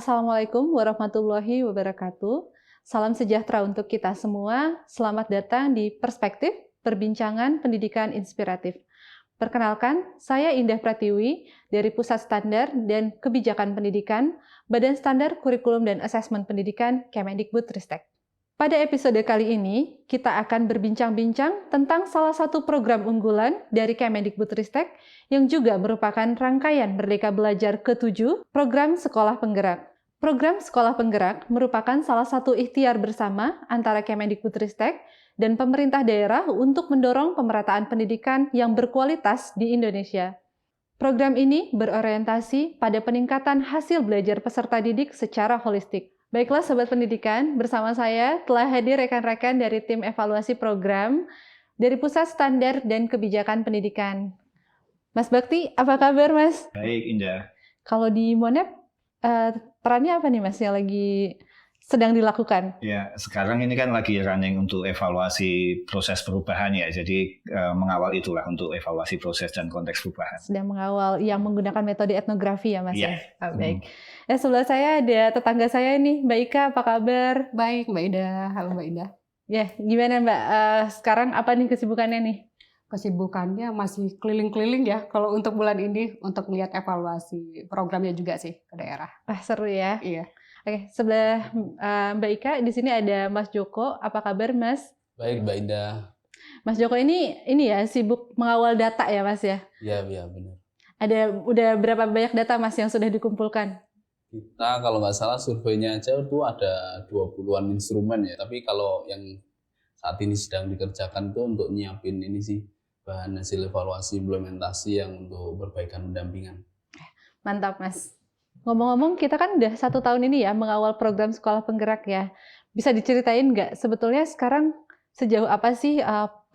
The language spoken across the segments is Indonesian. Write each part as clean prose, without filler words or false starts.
Assalamualaikum warahmatullahi wabarakatuh. Salam sejahtera untuk kita semua. Selamat datang di Perspektif, Perbincangan Pendidikan Inspiratif. Perkenalkan, saya Indah Pratiwi dari Pusat Standar dan Kebijakan Pendidikan, Badan Standar Kurikulum dan Asesmen Pendidikan Kemendikbudristek. Pada episode kali ini, kita akan berbincang-bincang tentang salah satu program unggulan dari Kemendikbudristek yang juga merupakan rangkaian Merdeka Belajar ke-7, Program Sekolah Penggerak. Program Sekolah Penggerak merupakan salah satu ikhtiar bersama antara Kemendikbudristek dan pemerintah daerah untuk mendorong pemerataan pendidikan yang berkualitas di Indonesia. Program ini berorientasi pada peningkatan hasil belajar peserta didik secara holistik. Baiklah Sobat Pendidikan, bersama saya telah hadir rekan-rekan dari tim evaluasi program dari Pusat Standar dan Kebijakan Pendidikan. Mas Bakti, apa kabar Mas? Baik, Indah. Kalau di Monep, perannya apa nih Mas yang lagi sedang dilakukan? Ya, sekarang ini kan lagi running untuk evaluasi proses perubahan ya, jadi mengawal itulah untuk evaluasi proses dan konteks perubahan. Sedang mengawal yang menggunakan metode etnografi ya Mas ya? Baik. Sebelah saya ada tetangga saya nih, Mbak Ika, apa kabar? Baik, Mbak Ida. Halo Mbak Ida. Ya, gimana Mbak? Sekarang apa nih kesibukannya nih? Kesibukannya masih keliling-keliling ya, kalau untuk bulan ini, untuk melihat evaluasi programnya juga sih ke daerah. Seru ya? Iya. Oke, sebelah Mbak Ika, di sini ada Mas Joko. Apa kabar Mas? Baik, Mbak Ida. Mas Joko ini ya sibuk mengawal data ya Mas ya? Iya, benar. Udah berapa banyak data Mas yang sudah dikumpulkan? Kita kalau nggak salah surveinya aja itu ada 20-an instrumen ya. Tapi kalau yang saat ini sedang dikerjakan itu untuk nyiapin ini sih bahan hasil evaluasi implementasi yang untuk perbaikan pendampingan. Mantap Mas. Ngomong-ngomong kita kan udah 1 tahun ini ya mengawal program Sekolah Penggerak ya. Bisa diceritain nggak sebetulnya sekarang sejauh apa sih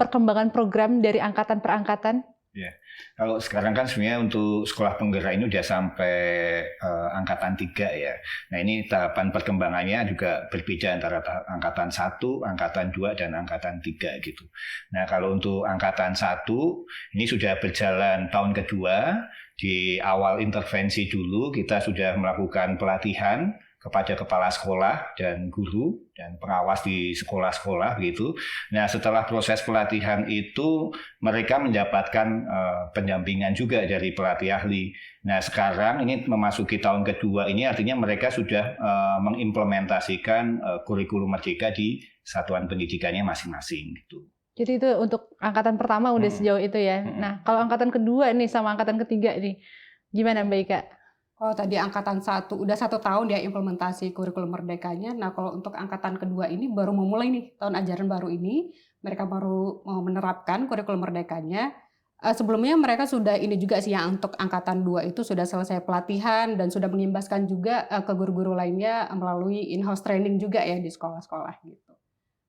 perkembangan program dari angkatan per angkatan? Ya, kalau sekarang kan sebenarnya untuk sekolah penggerak ini udah sampai angkatan 3 ya. Nah ini tahapan perkembangannya juga berbeda antara angkatan 1, angkatan 2, dan angkatan 3 gitu. Nah kalau untuk angkatan 1, ini sudah berjalan tahun kedua. Di awal intervensi dulu kita sudah melakukan pelatihan kepada kepala sekolah dan guru dan pengawas di sekolah-sekolah gitu. Nah setelah proses pelatihan itu mereka mendapatkan pendampingan juga dari pelatih ahli. Nah sekarang ini memasuki tahun kedua ini artinya mereka sudah mengimplementasikan kurikulum Merdeka di satuan pendidikannya masing-masing gitu. Jadi itu untuk angkatan pertama udah sejauh itu ya. Nah kalau angkatan kedua nih sama angkatan ketiga nih gimana Mbak Ika? Oh tadi angkatan 1, udah 1 tahun ya implementasi kurikulum merdekanya. Nah kalau untuk angkatan kedua ini baru memulai nih tahun ajaran baru ini. Mereka baru mau menerapkan kurikulum merdekanya. Sebelumnya mereka sudah ini juga sih yang untuk angkatan 2 itu sudah selesai pelatihan dan sudah mengimbaskan juga ke guru-guru lainnya melalui in-house training juga ya di sekolah-sekolah gitu.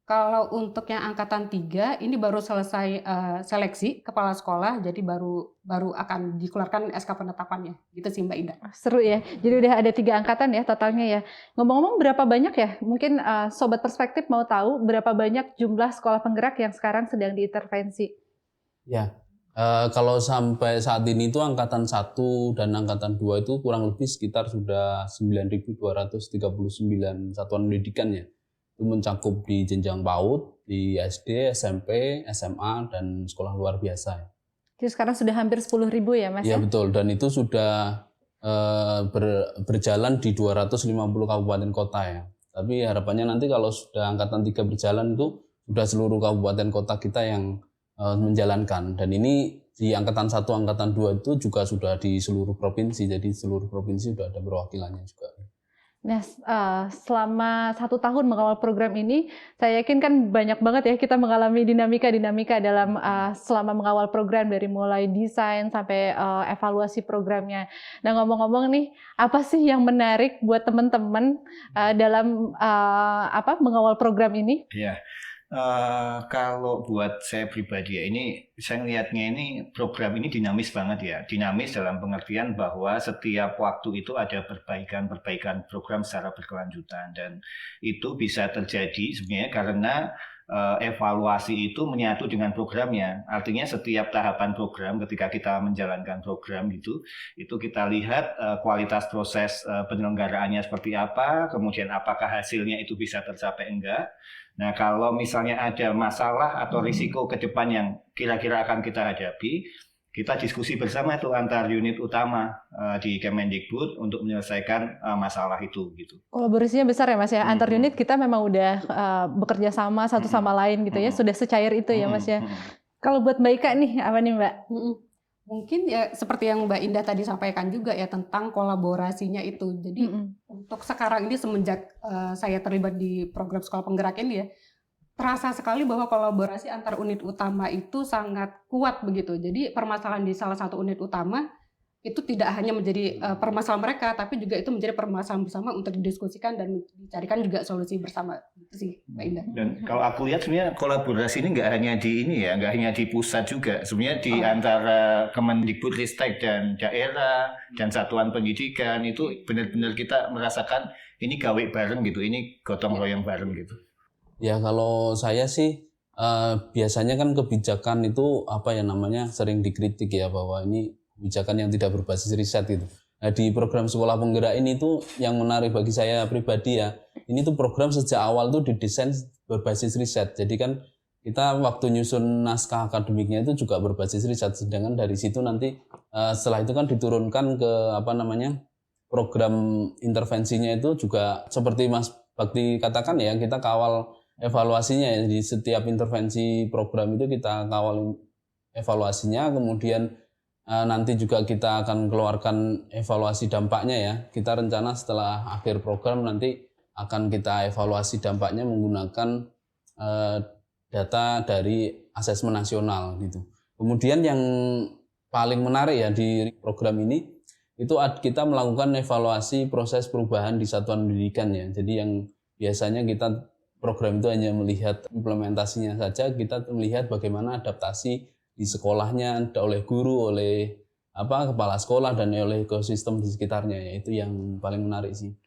Kalau untuk yang angkatan 3 ini baru selesai seleksi kepala sekolah, jadi baru akan dikeluarkan SK penetapannya. Gitu sih Mbak Indah. Seru ya. Jadi udah ada 3 angkatan ya totalnya ya. Ngomong-ngomong berapa banyak ya? Mungkin Sobat Perspektif mau tahu berapa banyak jumlah sekolah penggerak yang sekarang sedang diintervensi? Ya, kalau sampai saat ini itu angkatan 1 dan angkatan 2 itu kurang lebih sekitar sudah 9.239 satuan pendidikan ya. Itu mencakup di jenjang PAUD, di SD, SMP, SMA, dan sekolah luar biasa. Jadi sekarang sudah hampir 10.000 ya Mas? Iya betul, dan itu sudah berjalan di 250 kabupaten kota ya. Tapi harapannya nanti kalau sudah angkatan 3 berjalan itu sudah seluruh kabupaten kota kita yang menjalankan. Dan ini di angkatan 1, angkatan 2 itu juga sudah di seluruh provinsi, jadi seluruh provinsi sudah ada perwakilannya juga. Nah, selama 1 tahun mengawal program ini, saya yakin kan banyak banget ya kita mengalami dinamika-dinamika dalam selama mengawal program dari mulai desain sampai evaluasi programnya. Nah, ngomong-ngomong nih, apa sih yang menarik buat teman-teman dalam mengawal program ini? Iya. Kalau buat saya pribadi ya, ini saya melihatnya ini program ini dinamis banget ya. Dinamis dalam pengertian bahwa setiap waktu itu ada perbaikan program secara berkelanjutan dan itu bisa terjadi sebenarnya karena evaluasi itu menyatu dengan programnya. Artinya setiap tahapan program ketika kita menjalankan program itu kita lihat kualitas proses penyelenggaraannya seperti apa, kemudian apakah hasilnya itu bisa tercapai enggak. Nah, kalau misalnya ada masalah atau risiko ke depan yang kira-kira akan kita hadapi, kita diskusi bersama itu antar unit utama di Kemendikbud untuk menyelesaikan masalah itu gitu. Kolaborasinya besar ya Mas ya, antar unit kita memang udah bekerja sama satu sama lain gitu ya, sudah secair itu ya Mas ya. Kalau buat Mbak Ika nih, apa nih Mbak? Mungkin ya seperti yang Mbak Indah tadi sampaikan juga ya tentang kolaborasinya itu. Jadi untuk sekarang ini semenjak saya terlibat di program sekolah penggerak ini ya, terasa sekali bahwa kolaborasi antar unit utama itu sangat kuat begitu. Jadi permasalahan di salah satu unit utama itu tidak hanya menjadi permasalahan mereka, tapi juga itu menjadi permasalahan bersama untuk didiskusikan dan dicarikan juga solusi bersama. Itu sih, Mbak Indah. Dan kalau aku lihat sebenarnya kolaborasi ini nggak hanya di ini ya, nggak hanya di pusat juga. Sebenarnya di antara Kemendikbudristek dan daerah dan satuan pendidikan itu benar-benar kita merasakan ini gawe bareng gitu, ini gotong royong bareng gitu. Ya kalau saya sih biasanya kan kebijakan itu sering dikritik ya, bahwa ini kebijakan yang tidak berbasis riset gitu. Nah, di program sekolah penggerak ini tuh yang menarik bagi saya pribadi ya, ini tuh program sejak awal tuh didesain berbasis riset. Jadi kan kita waktu nyusun naskah akademiknya itu juga berbasis riset, sedangkan dari situ nanti setelah itu kan diturunkan ke program intervensinya itu juga seperti Mas Bakti katakan ya, kita kawal evaluasinya ya. Di setiap intervensi program itu kita kawal evaluasinya, kemudian nanti juga kita akan keluarkan evaluasi dampaknya ya. Kita rencana setelah akhir program nanti akan kita evaluasi dampaknya menggunakan data dari asesmen nasional gitu. Kemudian yang paling menarik ya di program ini itu kita melakukan evaluasi proses perubahan di satuan pendidikan ya. Jadi yang biasanya kita program itu hanya melihat implementasinya saja, kita melihat bagaimana adaptasi di sekolahnya oleh guru, oleh kepala sekolah dan oleh ekosistem di sekitarnya ya. Itu yang paling menarik sih.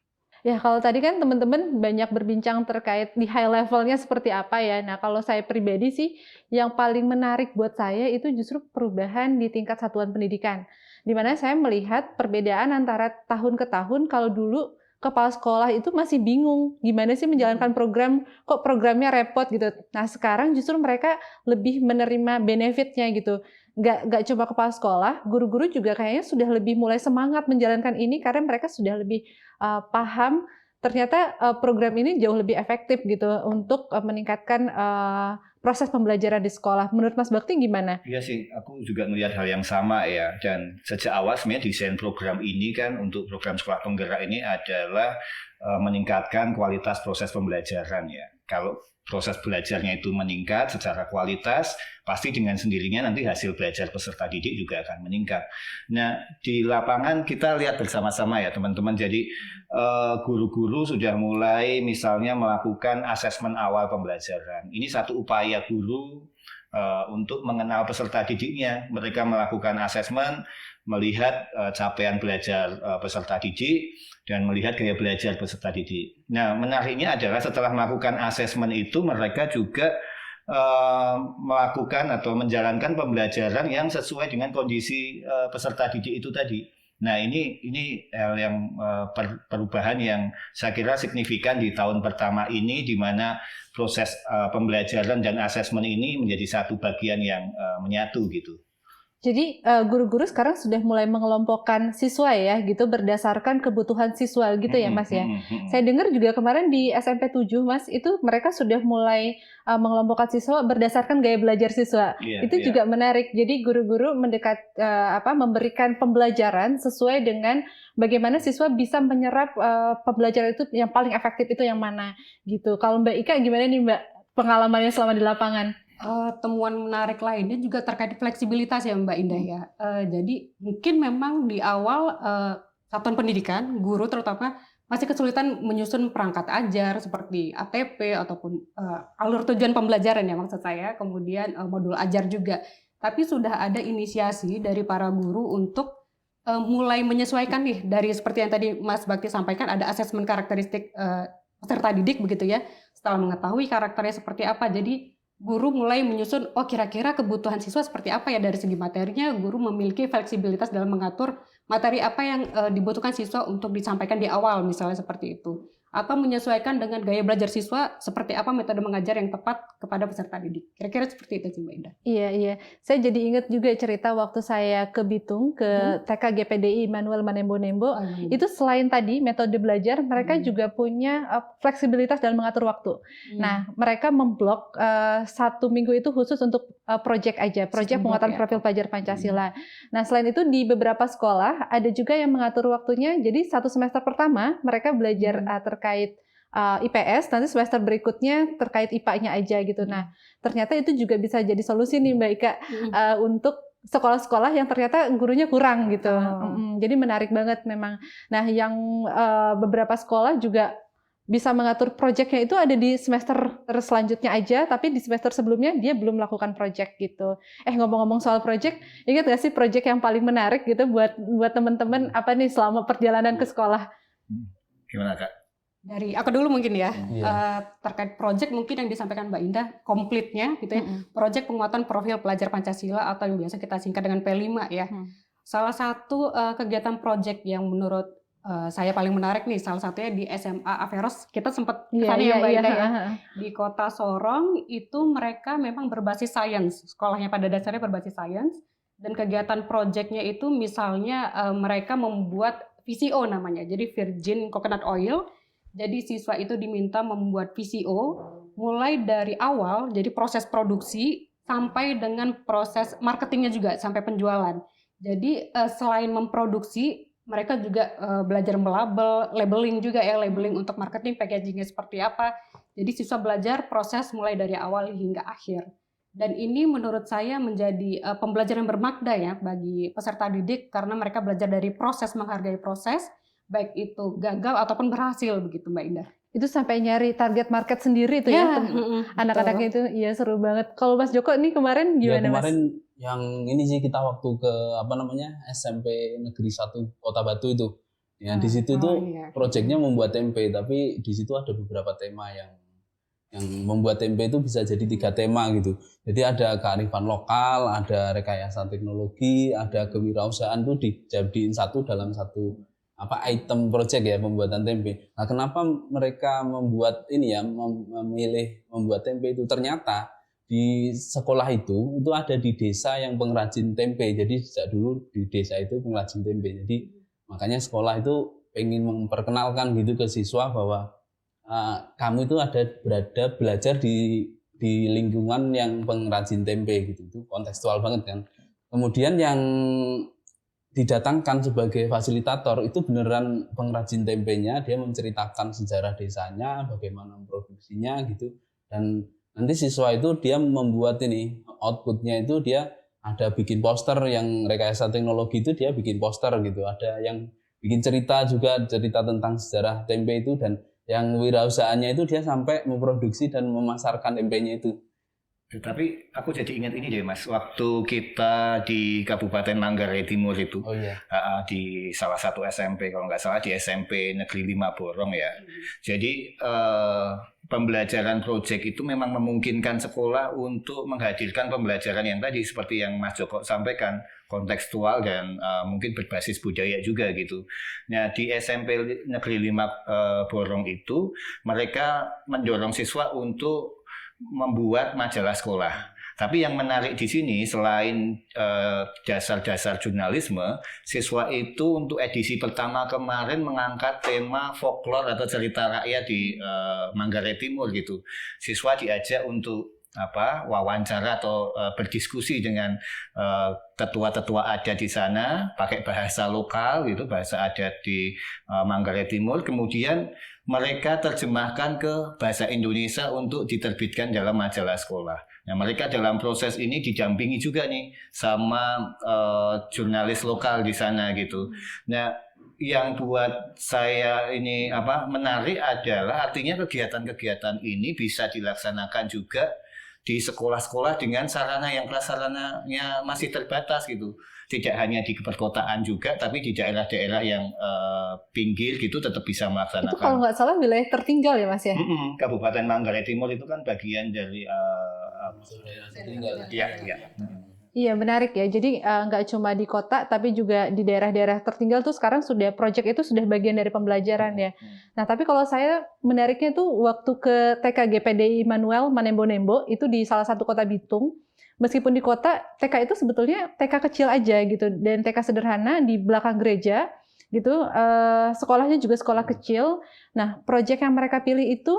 Ya, kalau tadi kan teman-teman banyak berbincang terkait di high levelnya seperti apa ya. Nah, kalau saya pribadi sih yang paling menarik buat saya itu justru perubahan di tingkat satuan pendidikan. Di mana saya melihat perbedaan antara tahun ke tahun. Kalau dulu kepala sekolah itu masih bingung gimana sih menjalankan program, kok programnya repot gitu. Nah, sekarang justru mereka lebih menerima benefitnya gitu. Nggak cuma kepala sekolah, guru-guru juga kayaknya sudah lebih mulai semangat menjalankan ini karena mereka sudah lebih paham ternyata program ini jauh lebih efektif gitu untuk meningkatkan proses pembelajaran di sekolah. Menurut Mas Bakti gimana? Iya sih, aku juga melihat hal yang sama ya. Dan sejak awal sebenarnya desain program ini kan untuk program sekolah penggerak ini adalah meningkatkan kualitas proses pembelajaran ya. Kalau proses belajarnya itu meningkat secara kualitas, pasti dengan sendirinya nanti hasil belajar peserta didik juga akan meningkat. Nah, di lapangan kita lihat bersama-sama ya teman-teman. Jadi guru-guru sudah mulai misalnya melakukan asesmen awal pembelajaran. Ini satu upaya guru untuk mengenal peserta didiknya. Mereka melakukan asesmen, melihat capaian belajar peserta didik, dan melihat gaya belajar peserta didik. Nah, menariknya adalah setelah melakukan asesmen itu, mereka juga melakukan atau menjalankan pembelajaran yang sesuai dengan kondisi peserta didik itu tadi. Nah, ini hal yang perubahan yang saya kira signifikan di tahun pertama ini, di mana proses pembelajaran dan asesmen ini menjadi satu bagian yang menyatu gitu. Jadi guru-guru sekarang sudah mulai mengelompokkan siswa ya gitu berdasarkan kebutuhan siswa gitu ya Mas ya. Saya dengar juga kemarin di SMP 7 Mas itu mereka sudah mulai mengelompokkan siswa berdasarkan gaya belajar siswa. Itu juga menarik. Jadi guru-guru memberikan pembelajaran sesuai dengan bagaimana siswa bisa menyerap pembelajaran itu yang paling efektif itu yang mana gitu. Kalau Mbak Ika gimana nih Mbak pengalamannya selama di lapangan? Temuan menarik lainnya juga terkait fleksibilitas ya Mbak Indah ya. Jadi mungkin memang di awal satuan pendidikan, guru terutama masih kesulitan menyusun perangkat ajar seperti ATP ataupun alur tujuan pembelajaran ya maksud saya, kemudian modul ajar juga. Tapi sudah ada inisiasi dari para guru untuk mulai menyesuaikan nih dari seperti yang tadi Mas Bakti sampaikan, ada asesmen karakteristik peserta didik begitu ya. Setelah mengetahui karakternya seperti apa, jadi guru mulai menyusun, oh kira-kira kebutuhan siswa seperti apa ya dari segi materinya, guru memiliki fleksibilitas dalam mengatur materi apa yang dibutuhkan siswa untuk disampaikan di awal, misalnya seperti itu. Atau menyesuaikan dengan gaya belajar siswa, seperti apa metode mengajar yang tepat kepada peserta didik. Kira-kira seperti itu sih Mbak Indah. Iya. Saya jadi ingat juga cerita waktu saya ke Bitung, ke TK GPDI Immanuel Manembo-Nembo. Itu selain tadi metode belajar, mereka juga punya fleksibilitas dalam mengatur waktu. Nah, mereka memblok 1 minggu itu khusus untuk project aja, project penguatan profil pelajar Pancasila. Nah, selain itu di beberapa sekolah ada juga yang mengatur waktunya. Jadi 1 semester pertama mereka belajar terkait IPS, nanti semester berikutnya terkait IPA-nya aja gitu. Nah, ternyata itu juga bisa jadi solusi nih Mbak Ika untuk sekolah-sekolah yang ternyata gurunya kurang gitu. Jadi menarik banget memang. Nah, yang beberapa sekolah juga bisa mengatur proyeknya itu ada di semester selanjutnya aja, tapi di semester sebelumnya dia belum melakukan proyek gitu. Ngomong-ngomong soal proyek, ingat gak sih proyek yang paling menarik gitu buat teman-teman apa nih selama perjalanan ke sekolah? Gimana Kak? Dari aku dulu mungkin ya, terkait proyek mungkin yang disampaikan Mbak Indah komplitnya gitu ya, proyek penguatan profil pelajar Pancasila atau yang biasa kita singkat dengan P5 ya. Salah satu kegiatan proyek yang menurut saya paling menarik nih, salah satunya di SMA Averos, kita sempat kesana ya Mbak Indah ya, di Kota Sorong. Itu mereka memang berbasis sains, sekolahnya pada dasarnya berbasis sains, dan kegiatan proyeknya itu misalnya mereka membuat VCO namanya, jadi Virgin Coconut Oil. Jadi siswa itu diminta membuat VCO mulai dari awal, jadi proses produksi sampai dengan proses marketingnya juga sampai penjualan. Jadi selain memproduksi, mereka juga belajar melabel, labeling juga ya, labeling untuk marketing, packagingnya seperti apa. Jadi siswa belajar proses mulai dari awal hingga akhir. Dan ini menurut saya menjadi pembelajaran bermakna ya bagi peserta didik, karena mereka belajar dari proses, menghargai proses, baik itu gagal ataupun berhasil begitu Mbak Indah. Itu sampai nyari target market sendiri tuh ya, anak-anaknya itu. Iya, seru banget. Kalau Mas Joko nih kemarin gimana Mas? Kemarin yang ini sih kita waktu ke SMP Negeri 1 Kota Batu itu. Ya di situ tuh proyeknya membuat tempe, tapi di situ ada beberapa tema yang membuat tempe itu bisa jadi 3 tema gitu. Jadi ada kearifan lokal, ada rekayasa teknologi, ada kewirausahaan tuh dijadiin satu dalam satu item project ya, pembuatan tempe. Nah, kenapa mereka membuat ini ya, memilih membuat tempe itu? Ternyata di sekolah itu ada di desa yang pengrajin tempe. Jadi sejak dulu di desa itu pengrajin tempe. Jadi makanya sekolah itu pengen memperkenalkan gitu ke siswa bahwa kamu itu berada belajar di lingkungan yang pengrajin tempe gitu. Itu kontekstual banget kan. Kemudian yang didatangkan sebagai fasilitator itu beneran pengrajin tempenya, dia menceritakan sejarah desanya, bagaimana memproduksinya gitu. Dan nanti siswa itu dia membuat ini, outputnya itu dia ada bikin poster yang rekayasa teknologi itu dia bikin poster gitu. Ada yang bikin cerita juga, cerita tentang sejarah tempe itu, dan yang wirausahaannya itu dia sampai memproduksi dan memasarkan tempenya itu. Tapi aku jadi ingat ini deh Mas, waktu kita di Kabupaten Manggarai Timur itu, di salah satu SMP, kalau nggak salah di SMP Negeri 5 Borong ya. Jadi pembelajaran proyek itu memang memungkinkan sekolah untuk menghadirkan pembelajaran yang tadi seperti yang Mas Joko sampaikan, kontekstual dan mungkin berbasis budaya juga gitu. Nah di SMP Negeri 5 Borong itu mereka mendorong siswa untuk membuat majalah sekolah. Tapi yang menarik di sini selain dasar-dasar jurnalisme, siswa itu untuk edisi pertama kemarin mengangkat tema folklore atau cerita rakyat di Manggarai Timur gitu. Siswa diajak untuk wawancara atau berdiskusi dengan tetua-tetua adat di sana pakai bahasa lokal gitu, bahasa adat di Manggarai Timur. Kemudian mereka terjemahkan ke bahasa Indonesia untuk diterbitkan dalam majalah sekolah. Nah, mereka dalam proses ini didampingi juga nih sama jurnalis lokal di sana gitu. Nah, yang buat saya ini menarik adalah artinya kegiatan-kegiatan ini bisa dilaksanakan juga di sekolah-sekolah dengan sarana yang prasarananya masih terbatas gitu. Tidak hanya di perkotaan juga, tapi di daerah-daerah yang pinggir gitu tetap bisa Itu melaksanakan. kalau nggak salah wilayah tertinggal ya Mas ya? Kabupaten Manggarai Timur itu kan bagian dari ya. Iya menarik ya. Jadi nggak cuma di kota, tapi juga di daerah-daerah tertinggal tuh sekarang sudah proyek itu sudah bagian dari pembelajaran ya. Nah tapi kalau saya menariknya tuh waktu ke TK GPDI Immanuel Manembo-Nembo itu di salah satu kota Bitung. Meskipun di kota TK itu sebetulnya TK kecil aja gitu dan TK sederhana di belakang gereja gitu. Sekolahnya juga sekolah kecil. Nah proyek yang mereka pilih itu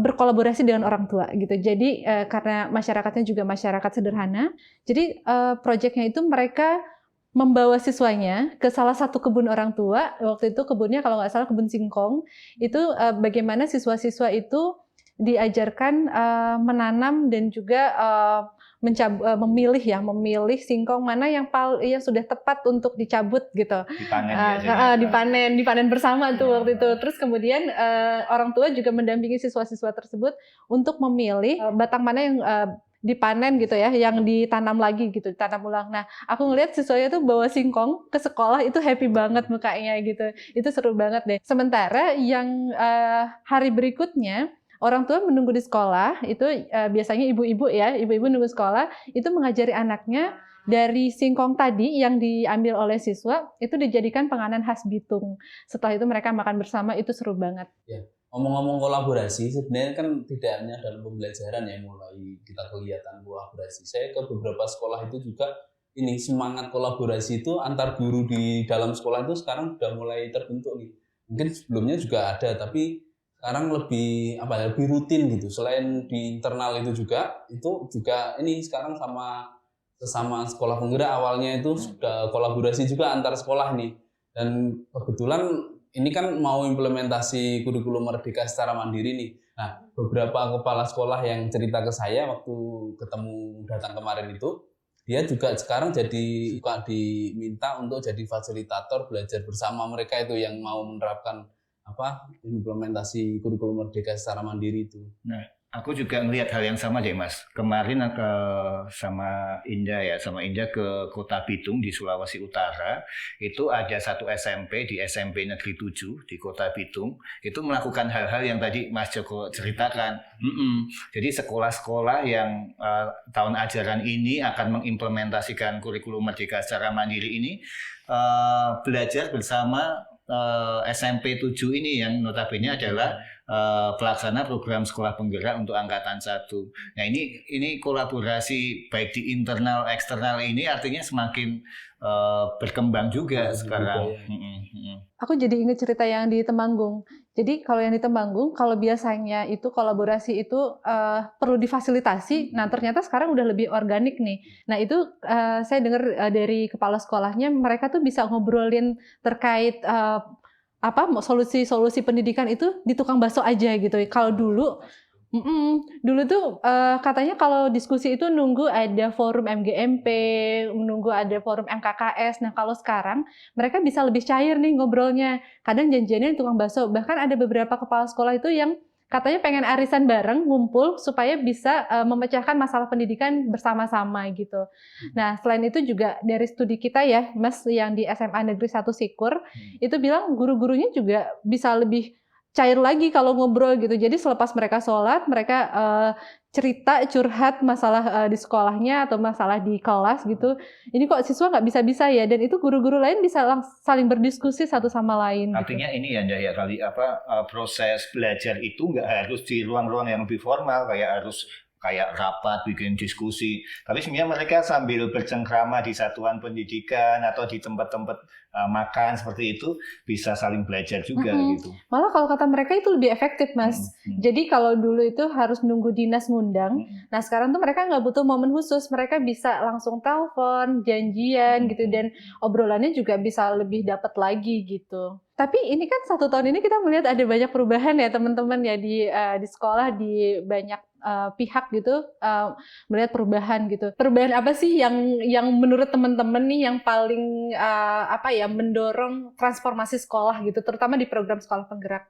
berkolaborasi dengan orang tua gitu. Jadi karena masyarakatnya juga masyarakat sederhana, jadi proyeknya itu mereka membawa siswanya ke salah satu kebun orang tua. Waktu itu kebunnya kalau nggak salah kebun singkong. Itu bagaimana siswa-siswa itu diajarkan menanam dan juga memilih singkong mana yang sudah tepat untuk dicabut gitu. Dipanen bersama tuh waktu itu. Terus kemudian orang tua juga mendampingi siswa-siswa tersebut untuk memilih batang mana yang dipanen gitu ya, yang ditanam lagi gitu, ditanam ulang. Nah, aku ngelihat siswanya tuh bawa singkong ke sekolah itu happy banget mukanya gitu. Itu seru banget deh. Sementara yang hari berikutnya orang tua menunggu di sekolah, itu biasanya ibu-ibu nunggu sekolah, itu mengajari anaknya dari singkong tadi yang diambil oleh siswa, itu dijadikan panganan khas Bitung. Setelah itu mereka makan bersama, itu seru banget. Ya, ngomong-ngomong kolaborasi, sebenarnya kan tidak hanya dalam pembelajaran ya, mulai kita kelihatan kolaborasi. Saya ke beberapa sekolah itu juga, ini semangat kolaborasi itu antar guru di dalam sekolah itu sekarang sudah mulai terbentuk nih. Mungkin sebelumnya juga ada, tapi sekarang lebih rutin gitu. Selain di internal itu juga ini sekarang sesama sekolah penggerak awalnya itu sudah kolaborasi juga antar sekolah nih. Dan kebetulan ini kan mau implementasi kurikulum merdeka secara mandiri nih. Nah, beberapa kepala sekolah yang cerita ke saya waktu datang kemarin itu, dia juga sekarang suka diminta untuk jadi fasilitator belajar bersama mereka itu yang mau menerapkan implementasi kurikulum merdeka secara mandiri itu. Nah, aku juga melihat hal yang sama deh Mas. Kemarin sama Indah ke Kota Bitung di Sulawesi Utara, itu ada satu SMP di SMP Negeri 7 di Kota Bitung, itu melakukan hal-hal yang tadi Mas Joko ceritakan. Jadi sekolah-sekolah yang tahun ajaran ini akan mengimplementasikan kurikulum merdeka secara mandiri ini belajar bersama SMP 7 ini yang notabene adalah pelaksana program sekolah penggerak untuk angkatan 1. Nah ini kolaborasi baik di internal eksternal ini artinya semakin berkembang juga sekarang. Aku jadi ingat cerita yang di Temanggung. Jadi kalau yang di Temanggung, kalau biasanya itu kolaborasi itu perlu difasilitasi, nah ternyata sekarang udah lebih organik nih. Nah itu saya dengar dari kepala sekolahnya, mereka tuh bisa ngobrolin terkait solusi pendidikan itu di tukang bakso aja gitu. Kalau dulu tuh katanya kalau diskusi itu nunggu ada forum MGMP, nunggu ada forum MKKS. Nah kalau sekarang mereka bisa lebih cair nih ngobrolnya. Kadang janjiannya di tukang bakso. Bahkan ada beberapa kepala sekolah itu yang katanya pengen arisan bareng, ngumpul supaya bisa memecahkan masalah pendidikan bersama-sama gitu. Nah selain itu juga dari studi kita ya, Mas, yang di SMA Negeri 1 Sikur, itu bilang guru-gurunya juga bisa lebih cair lagi kalau ngobrol gitu. Jadi selepas mereka sholat, mereka cerita, curhat masalah di sekolahnya atau masalah di kelas gitu. Ini kok siswa nggak bisa-bisa ya, dan itu guru-guru lain bisa saling berdiskusi satu sama lain. Artinya gitu. Ini ya kali proses belajar itu nggak harus di ruang-ruang yang lebih formal, kayak rapat, bikin diskusi. Tapi sebenarnya mereka sambil bercengkrama di satuan pendidikan atau di tempat-tempat makan seperti itu bisa saling belajar juga gitu. Malah kalau kata mereka itu lebih efektif, Mas. Jadi kalau dulu itu harus nunggu dinas ngundang, nah sekarang tuh mereka nggak butuh momen khusus, mereka bisa langsung telepon, janjian gitu, dan obrolannya juga bisa lebih dapat lagi gitu. Tapi ini kan 1 tahun ini kita melihat ada banyak perubahan ya teman-teman ya di sekolah, di banyak pihak gitu melihat perubahan gitu. Perubahan apa sih yang menurut teman-teman nih yang paling mendorong transformasi sekolah gitu, terutama di program sekolah penggerak?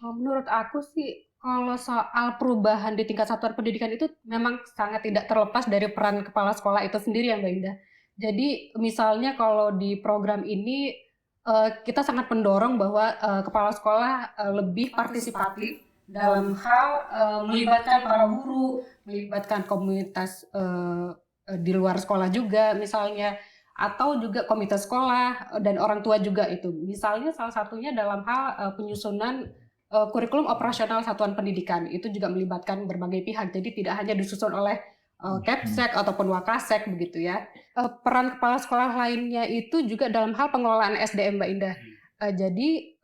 Menurut aku sih Kalau soal perubahan di tingkat satuan pendidikan itu memang sangat tidak terlepas dari peran kepala sekolah itu sendiri ya Mbak Indah. Jadi misalnya kalau di program ini kita sangat mendorong bahwa kepala sekolah lebih partisipatif dalam hal melibatkan para guru, melibatkan komunitas di luar sekolah juga misalnya, atau juga komite sekolah dan orang tua juga itu. Misalnya salah satunya dalam hal penyusunan kurikulum operasional satuan pendidikan itu juga melibatkan berbagai pihak. Jadi tidak hanya disusun oleh Kepsek ataupun Wakasek begitu ya. Peran kepala sekolah lainnya itu juga dalam hal pengelolaan SDM Mbak Indah. Jadi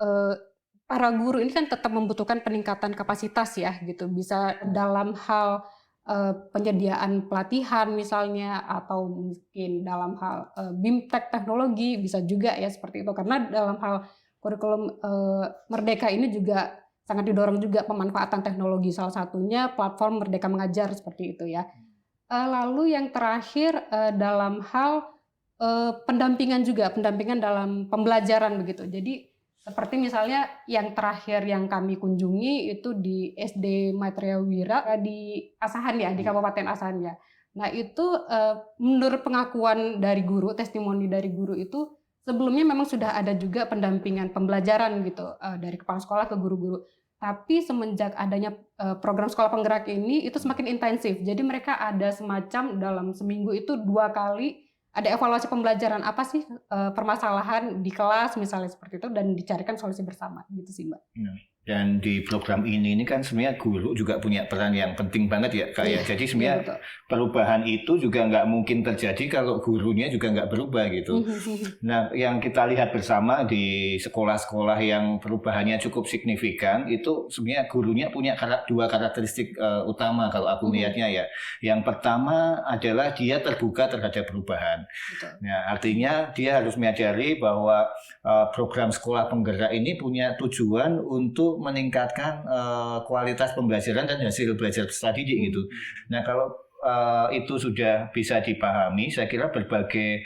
para guru ini kan tetap membutuhkan peningkatan kapasitas ya gitu. Bisa dalam hal penyediaan pelatihan misalnya, atau mungkin dalam hal BIMTEK teknologi bisa juga ya seperti itu. Karena dalam hal kurikulum Merdeka ini juga sangat didorong juga pemanfaatan teknologi, salah satunya platform Merdeka Mengajar seperti itu ya. Lalu yang terakhir dalam hal pendampingan juga, pendampingan dalam pembelajaran begitu. Jadi seperti misalnya yang terakhir yang kami kunjungi itu di SD Maitreya Wira di Asahan ya, di Kabupaten Asahan ya. Nah itu menurut pengakuan dari guru, testimoni dari guru itu sebelumnya memang sudah ada juga pendampingan pembelajaran gitu dari kepala sekolah ke guru-guru. Tapi semenjak adanya program sekolah penggerak ini itu semakin intensif. Jadi mereka ada semacam dalam seminggu itu 2 kali ada evaluasi pembelajaran, apa sih permasalahan di kelas misalnya seperti itu, dan dicarikan solusi bersama gitu sih Mbak. Dan di program ini kan sebenarnya guru juga punya peran yang penting banget ya Kak ya. Jadi sebenarnya perubahan itu juga nggak mungkin terjadi kalau gurunya juga nggak berubah gitu. Nah yang kita lihat bersama di sekolah-sekolah yang perubahannya cukup signifikan itu sebenarnya gurunya punya 2 karakteristik utama kalau aku lihatnya ya. Yang pertama adalah dia terbuka terhadap perubahan. Nah, artinya dia harus menyadari bahwa program sekolah penggerak ini punya tujuan untuk meningkatkan kualitas pembelajaran dan hasil belajar peserta didik gitu. Nah kalau itu sudah bisa dipahami, saya kira berbagai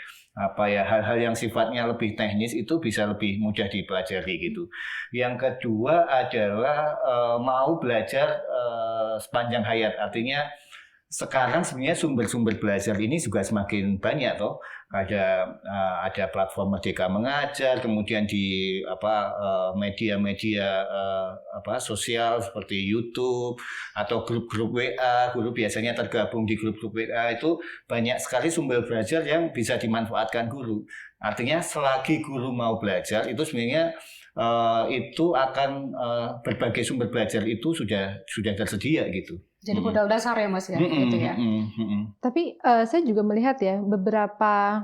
hal-hal yang sifatnya lebih teknis itu bisa lebih mudah dipelajari gitu. Yang kedua adalah mau belajar sepanjang hayat, artinya sekarang sebenarnya sumber-sumber belajar ini juga semakin banyak toh. Ada platform Merdeka Mengajar, kemudian di media-media sosial seperti YouTube atau grup-grup WA. Guru biasanya tergabung di grup-grup WA, itu banyak sekali sumber belajar yang bisa dimanfaatkan guru. Artinya selagi guru mau belajar itu sebenarnya itu akan berbagai sumber belajar itu sudah tersedia gitu. Jadi modal dasar ya Mas ya, gitu ya. Tapi saya juga melihat ya beberapa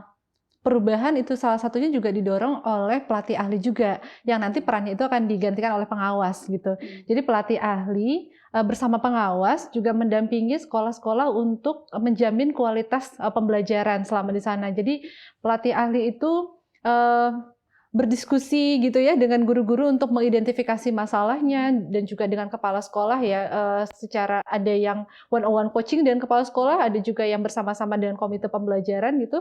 perubahan itu salah satunya juga didorong oleh pelatih ahli juga, yang nanti perannya itu akan digantikan oleh pengawas gitu. Jadi pelatih ahli bersama pengawas juga mendampingi sekolah-sekolah untuk menjamin kualitas pembelajaran selama di sana. Jadi pelatih ahli itu berdiskusi gitu ya dengan guru-guru untuk mengidentifikasi masalahnya, dan juga dengan kepala sekolah ya, secara ada yang one-on-one coaching dengan kepala sekolah, ada juga yang bersama-sama dengan komite pembelajaran gitu,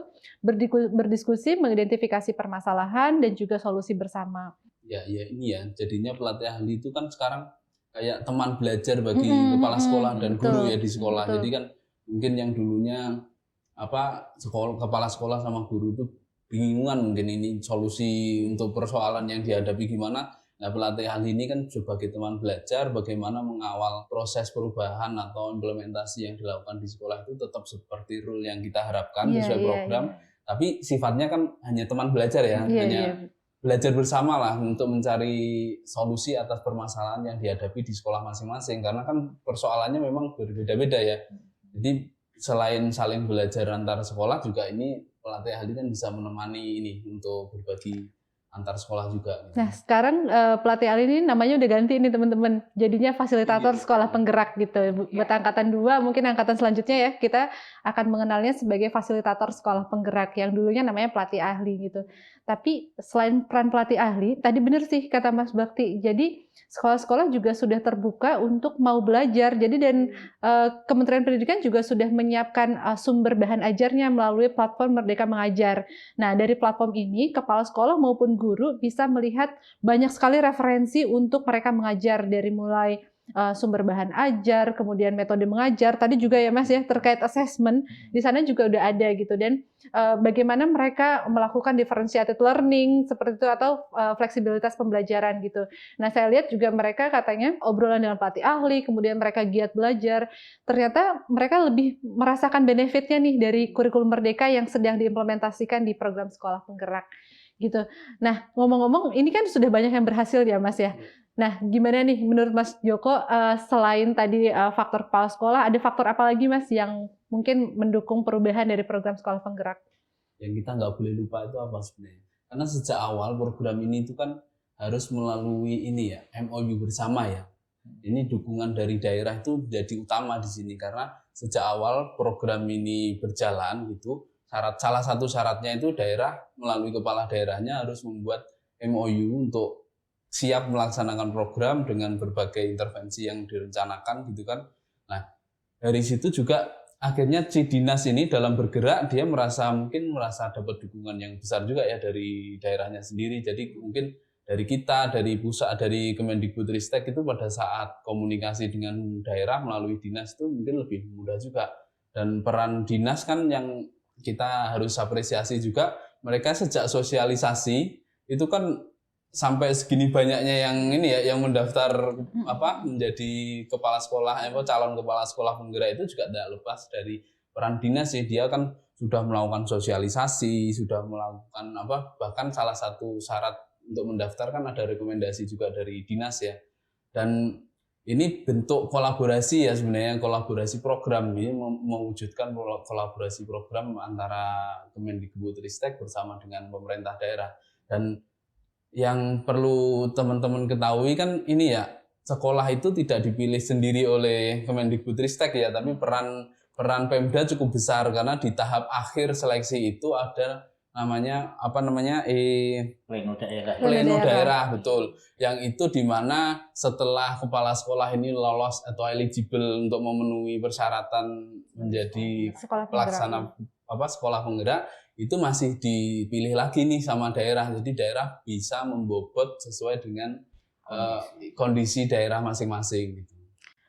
berdiskusi mengidentifikasi permasalahan dan juga solusi bersama. Ya ini ya, jadinya pelatih ahli itu kan sekarang kayak teman belajar bagi kepala sekolah dan guru ya di sekolah. Jadi kan mungkin yang dulunya kepala sekolah sama guru itu bingungan mungkin ini solusi untuk persoalan yang dihadapi gimana. Nah pelatih ahli ini kan sebagai teman belajar bagaimana mengawal proses perubahan atau implementasi yang dilakukan di sekolah itu tetap seperti rule yang kita harapkan sesuai program. Tapi sifatnya kan hanya teman belajar ya, belajar bersama lah untuk mencari solusi atas permasalahan yang dihadapi di sekolah masing-masing. Karena kan persoalannya memang berbeda-beda ya. Jadi selain saling belajar antar sekolah juga ini pelatih ahli kan bisa menemani ini untuk berbagi antar sekolah juga. Nah sekarang pelatih ahli ini namanya udah ganti nih teman-teman, jadinya fasilitator sekolah penggerak gitu. Buat angkatan 2 mungkin angkatan selanjutnya ya kita akan mengenalnya sebagai fasilitator sekolah penggerak, yang dulunya namanya pelatih ahli gitu. Tapi selain peran pelatih ahli, tadi benar sih kata Mas Bakti, jadi sekolah-sekolah juga sudah terbuka untuk mau belajar. Jadi dan Kementerian Pendidikan juga sudah menyiapkan sumber bahan ajarnya melalui platform Merdeka Mengajar. Nah dari platform ini kepala sekolah maupun guru bisa melihat banyak sekali referensi untuk mereka mengajar, dari mulai sumber bahan ajar, kemudian metode mengajar, tadi juga ya Mas ya terkait assessment, di sana juga udah ada gitu, dan bagaimana mereka melakukan differentiated learning seperti itu atau fleksibilitas pembelajaran gitu. Nah, saya lihat juga mereka katanya obrolan dengan pelatih ahli, kemudian mereka giat belajar, ternyata mereka lebih merasakan benefitnya nih dari kurikulum Merdeka yang sedang diimplementasikan di program sekolah penggerak gitu. Nah, ngomong-ngomong ini kan sudah banyak yang berhasil ya Mas ya. Nah, gimana nih menurut Mas Joko, selain tadi faktor kepala sekolah, ada faktor apa lagi Mas yang mungkin mendukung perubahan dari program sekolah penggerak? Yang kita nggak boleh lupa itu apa sebenarnya? Karena sejak awal program ini itu kan harus melalui ini ya, MOU bersama ya. Ini dukungan dari daerah itu jadi utama di sini, karena sejak awal program ini berjalan gitu, salah satu syaratnya itu daerah melalui kepala daerahnya harus membuat MOU untuk siap melaksanakan program dengan berbagai intervensi yang direncanakan gitu kan. Nah, dari situ juga akhirnya si dinas ini dalam bergerak dia merasa dapat dukungan yang besar juga ya dari daerahnya sendiri. Jadi mungkin dari kita, dari pusat, dari Kemendikbudristek itu pada saat komunikasi dengan daerah melalui dinas itu mungkin lebih mudah juga. Dan peran dinas kan yang kita harus apresiasi juga, mereka sejak sosialisasi itu kan sampai segini banyaknya yang ini ya, yang mendaftar menjadi kepala sekolah, calon kepala sekolah penggerak itu juga tidak lepas dari peran dinas sih. Dia kan sudah melakukan sosialisasi, sudah melakukan bahkan salah satu syarat untuk mendaftar kan ada rekomendasi juga dari dinas ya. Dan ini bentuk kolaborasi ya sebenarnya, kolaborasi program ini mewujudkan kolaborasi program antara Kemendikbudristek bersama dengan pemerintah daerah. Dan yang perlu teman-teman ketahui kan ini ya, sekolah itu tidak dipilih sendiri oleh Kemendikbudristek ya, tapi peran Pemda cukup besar, karena di tahap akhir seleksi itu ada pleno daerah, betul. Yang itu dimana setelah kepala sekolah ini lolos atau eligible untuk memenuhi persyaratan menjadi pelaksana sekolah penggerak, itu masih dipilih lagi nih sama daerah. Jadi daerah bisa membobot sesuai dengan kondisi daerah masing-masing gitu.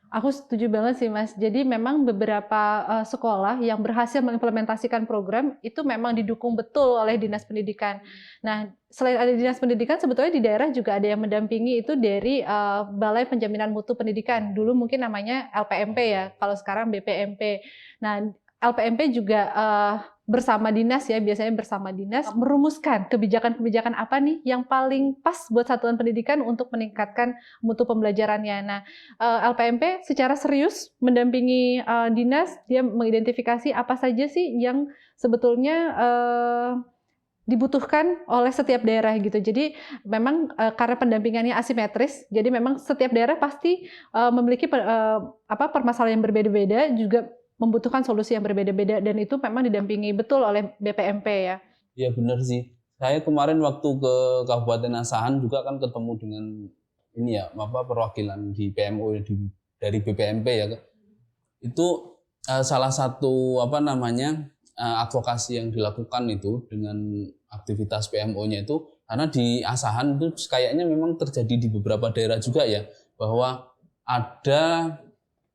Aku setuju banget sih Mas. Jadi memang beberapa sekolah yang berhasil mengimplementasikan program itu memang didukung betul oleh Dinas Pendidikan. Nah, selain ada Dinas Pendidikan, sebetulnya di daerah juga ada yang mendampingi itu dari Balai Penjaminan Mutu Pendidikan. Dulu mungkin namanya LPMP ya, kalau sekarang BPMP. Nah, LPMP juga bersama dinas ya, biasanya bersama dinas merumuskan kebijakan-kebijakan apa nih yang paling pas buat satuan pendidikan untuk meningkatkan mutu pembelajarannya. Nah, LPMP secara serius mendampingi dinas, dia mengidentifikasi apa saja sih yang sebetulnya dibutuhkan oleh setiap daerah gitu. Jadi memang karena pendampingannya asimetris, jadi memang setiap daerah pasti memiliki permasalahan yang berbeda-beda, juga membutuhkan solusi yang berbeda-beda, dan itu memang didampingi betul oleh BPMP ya. Iya benar sih. Saya kemarin waktu ke Kabupaten Asahan juga kan ketemu dengan ini ya, perwakilan di PMO dari BPMP ya. Itu salah satu advokasi yang dilakukan itu dengan aktivitas PMO-nya itu, karena di Asahan itu kayaknya memang terjadi di beberapa daerah juga ya, bahwa ada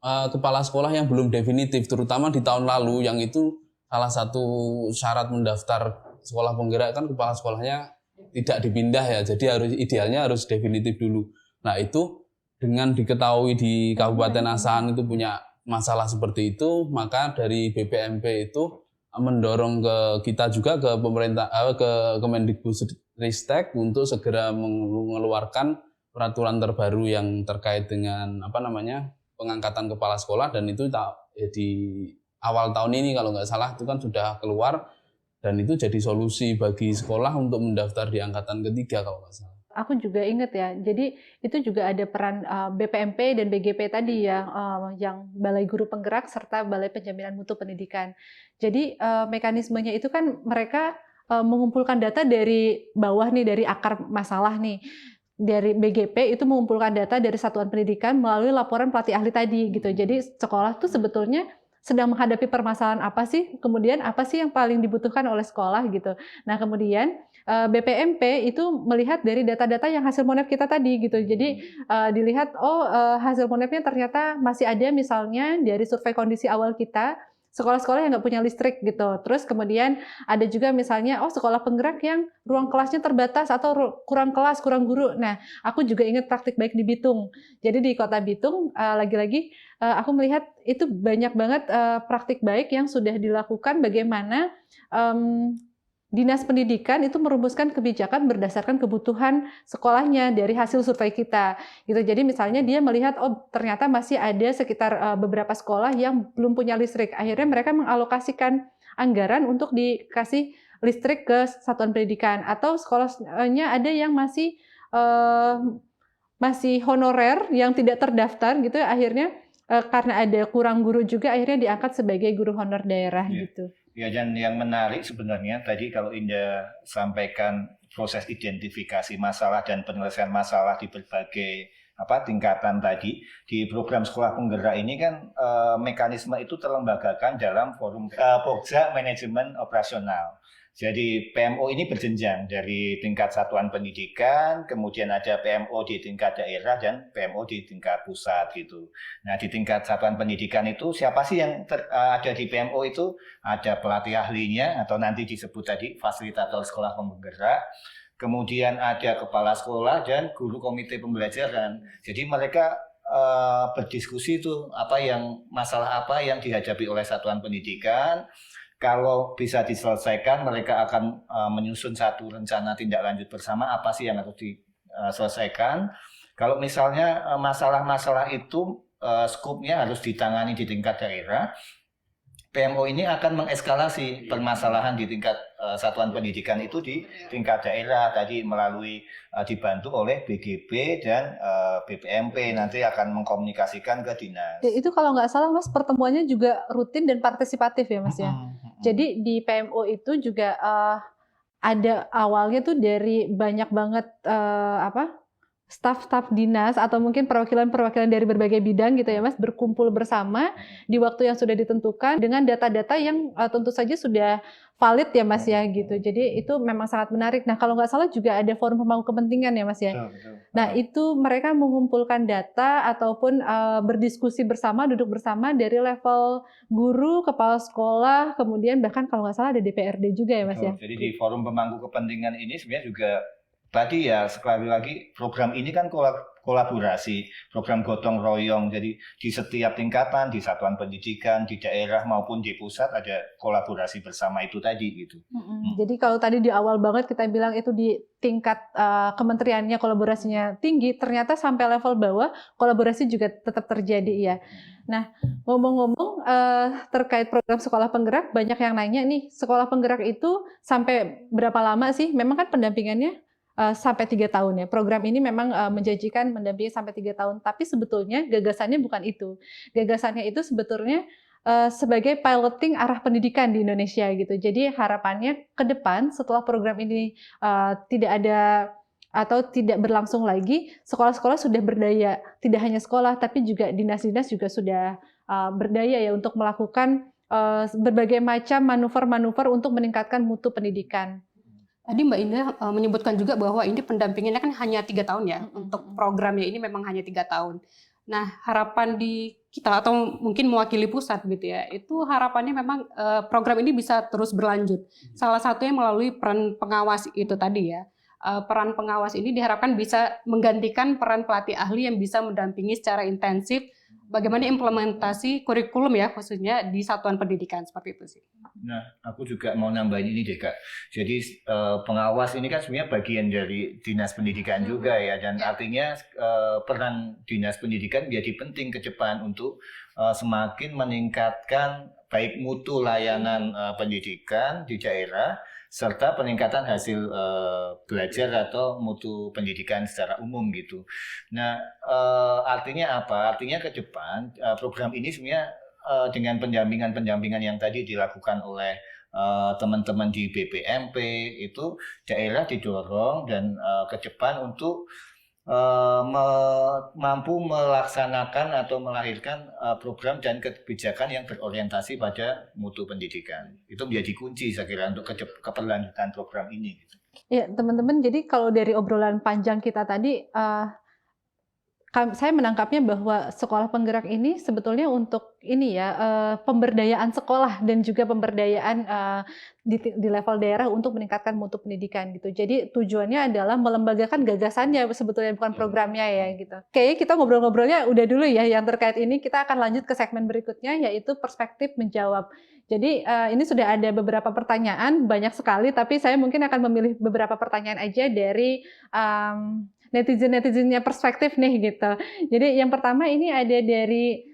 kepala sekolah yang belum definitif, terutama di tahun lalu, yang itu salah satu syarat mendaftar sekolah penggerak kan kepala sekolahnya tidak dipindah ya, jadi idealnya harus definitif dulu. Nah itu dengan diketahui di Kabupaten Asahan itu punya masalah seperti itu, maka dari BPMP itu mendorong ke kita juga, ke pemerintah, ke Kemendikbudristek untuk segera mengeluarkan peraturan terbaru yang terkait dengan pengangkatan kepala sekolah, dan itu di awal tahun ini kalau nggak salah itu kan sudah keluar, dan itu jadi solusi bagi sekolah untuk mendaftar di angkatan ketiga kalau nggak salah. Aku juga ingat ya, jadi itu juga ada peran BPMP dan BGP tadi ya, yang Balai Guru Penggerak serta Balai Penjaminan Mutu Pendidikan. Jadi mekanismenya itu kan mereka mengumpulkan data dari bawah nih, dari akar masalah nih. Dari BGP itu mengumpulkan data dari satuan pendidikan melalui laporan pelatih ahli tadi gitu. Jadi sekolah tuh sebetulnya sedang menghadapi permasalahan apa sih, kemudian apa sih yang paling dibutuhkan oleh sekolah gitu. Nah kemudian BPMP itu melihat dari data-data yang hasil monep kita tadi gitu. Jadi dilihat hasil monepnya ternyata masih ada misalnya dari survei kondisi awal kita sekolah-sekolah yang nggak punya listrik gitu. Terus kemudian ada juga misalnya sekolah penggerak yang ruang kelasnya terbatas atau kurang kelas, kurang guru. Nah, aku juga ingat praktik baik di Bitung. Jadi di Kota Bitung lagi-lagi aku melihat itu banyak banget praktik baik yang sudah dilakukan bagaimana Dinas Pendidikan itu merumuskan kebijakan berdasarkan kebutuhan sekolahnya dari hasil survei kita. Gitu. Jadi misalnya dia melihat ternyata masih ada sekitar beberapa sekolah yang belum punya listrik. Akhirnya mereka mengalokasikan anggaran untuk dikasih listrik ke satuan pendidikan, atau sekolahnya ada yang masih honorer yang tidak terdaftar gitu. Akhirnya karena ada kurang guru juga akhirnya diangkat sebagai guru honor daerah gitu. Ya, dan yang menarik sebenarnya tadi kalau Indah sampaikan proses identifikasi masalah dan penyelesaian masalah di berbagai tingkatan tadi di program sekolah penggerak ini kan mekanisme itu terlembagakan dalam forum Pokja Manajemen Operasional. Jadi PMO ini berjenjang dari tingkat satuan pendidikan, kemudian ada PMO di tingkat daerah dan PMO di tingkat pusat gitu. Nah di tingkat satuan pendidikan itu siapa sih yang ada di PMO itu? Ada pelatih ahlinya atau nanti disebut tadi fasilitator sekolah penggerak. Kemudian ada kepala sekolah dan guru komite pembelajaran. Jadi mereka berdiskusi tuh masalah apa yang dihadapi oleh satuan pendidikan. Kalau bisa diselesaikan, mereka akan menyusun satu rencana tindak lanjut bersama apa sih yang harus diselesaikan. Kalau misalnya masalah-masalah itu skupnya harus ditangani di tingkat daerah, PMO ini akan mengeskalasi permasalahan di tingkat satuan pendidikan itu di tingkat daerah tadi melalui dibantu oleh BGB dan BPMP nanti akan mengkomunikasikan ke dinas. Itu kalau nggak salah Mas pertemuannya juga rutin dan partisipatif ya Mas ya. Jadi di PMO itu juga ada awalnya tuh dari banyak banget staf-staf dinas atau mungkin perwakilan-perwakilan dari berbagai bidang gitu ya Mas, berkumpul bersama di waktu yang sudah ditentukan dengan data-data yang tentu saja sudah valid ya Mas ya gitu. Jadi itu memang sangat menarik. Nah kalau nggak salah juga ada forum pemangku kepentingan ya Mas ya. Betul. Nah itu mereka mengumpulkan data ataupun berdiskusi bersama, duduk bersama dari level guru, kepala sekolah, kemudian bahkan kalau nggak salah ada DPRD juga ya Mas ya. Jadi di forum pemangku kepentingan ini sebenarnya juga tadi ya sekali lagi program ini kan kolaborasi, program gotong royong. Jadi di setiap tingkatan, di satuan pendidikan, di daerah maupun di pusat ada kolaborasi bersama itu tadi gitu. Jadi kalau tadi di awal banget kita bilang itu di tingkat kementeriannya kolaborasinya tinggi, ternyata sampai level bawah kolaborasi juga tetap terjadi ya. Nah ngomong-ngomong terkait program sekolah penggerak, banyak yang nanya nih sekolah penggerak itu sampai berapa lama sih? Memang kan pendampingannya sampai 3 tahun ya. Program ini memang menjanjikan mendampingi sampai 3 tahun. Tapi sebetulnya gagasannya bukan itu. Gagasannya itu sebetulnya sebagai piloting arah pendidikan di Indonesia gitu. Jadi harapannya ke depan setelah program ini tidak ada atau tidak berlangsung lagi, sekolah-sekolah sudah berdaya. Tidak hanya sekolah, tapi juga dinas-dinas juga sudah berdaya ya untuk melakukan berbagai macam manuver-manuver untuk meningkatkan mutu pendidikan. Tadi Mbak Indah menyebutkan juga bahwa ini pendampingannya kan hanya 3 tahun ya. Untuk programnya ini memang hanya 3 tahun. Nah harapan di kita atau mungkin mewakili pusat gitu ya, itu harapannya memang program ini bisa terus berlanjut. Salah satunya melalui peran pengawas itu tadi ya. Peran pengawas ini diharapkan bisa menggantikan peran pelatih ahli yang bisa mendampingi secara intensif bagaimana implementasi kurikulum ya khususnya di satuan pendidikan seperti itu sih. Nah, aku juga mau nambahin ini deh Kak. Jadi pengawas ini kan sebenarnya bagian dari dinas pendidikan juga ya, dan artinya peran dinas pendidikan menjadi penting ke depan untuk semakin meningkatkan baik mutu layanan pendidikan di daerah serta peningkatan hasil belajar atau mutu pendidikan secara umum gitu. Nah, artinya apa? Artinya ke depan program ini sebenarnya dengan pendampingan yang tadi dilakukan oleh teman-teman di BPMP itu daerah didorong dan ke depan untuk mampu melaksanakan atau melahirkan program dan kebijakan yang berorientasi pada mutu pendidikan. Itu menjadi kunci saya kira untuk keberlanjutan program ini. Ya, teman-teman, jadi kalau dari obrolan panjang kita tadi, saya menangkapnya bahwa sekolah penggerak ini sebetulnya untuk ini ya, pemberdayaan sekolah dan juga pemberdayaan di level daerah untuk meningkatkan mutu pendidikan gitu. Jadi tujuannya adalah melembagakan gagasannya sebetulnya, bukan programnya ya gitu. Kayaknya kita ngobrol-ngobrolnya udah dulu ya yang terkait ini. Kita akan lanjut ke segmen berikutnya, yaitu perspektif menjawab. Jadi ini sudah ada beberapa pertanyaan, banyak sekali, tapi saya mungkin akan memilih beberapa pertanyaan aja dari netizen-netizennya perspektif nih gitu. Jadi yang pertama ini ada dari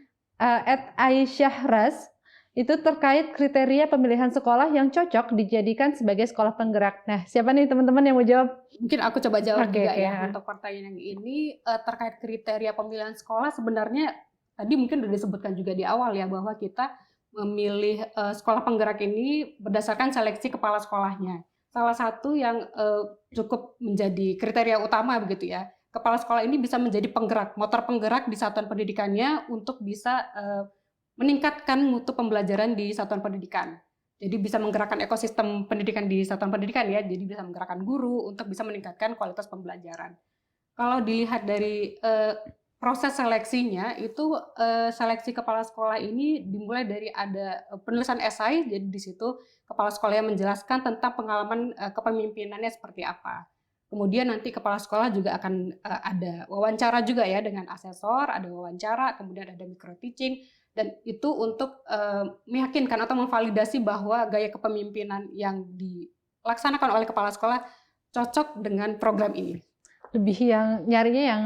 Aisyah Ras, itu terkait kriteria pemilihan sekolah yang cocok dijadikan sebagai sekolah penggerak. Nah, siapa nih teman-teman yang mau jawab? Mungkin aku coba jawab juga Oke. ya untuk pertanyaan yang ini terkait kriteria pemilihan sekolah. Sebenarnya tadi mungkin sudah disebutkan juga di awal ya, bahwa kita memilih sekolah penggerak ini berdasarkan seleksi kepala sekolahnya. Salah satu yang cukup menjadi kriteria utama begitu ya, kepala sekolah ini bisa menjadi penggerak, motor penggerak di satuan pendidikannya untuk bisa meningkatkan mutu pembelajaran di satuan pendidikan. Jadi bisa menggerakkan ekosistem pendidikan di satuan pendidikan ya, jadi bisa menggerakkan guru untuk bisa meningkatkan kualitas pembelajaran. Kalau dilihat dari proses seleksinya itu, seleksi kepala sekolah ini dimulai dari ada penulisan esai, jadi di situ kepala sekolah yang menjelaskan tentang pengalaman kepemimpinannya seperti apa. Kemudian nanti kepala sekolah juga akan ada wawancara juga ya dengan asesor, ada wawancara, kemudian ada micro teaching, dan itu untuk meyakinkan atau memvalidasi bahwa gaya kepemimpinan yang dilaksanakan oleh kepala sekolah cocok dengan program ini. Lebih yang nyarinya yang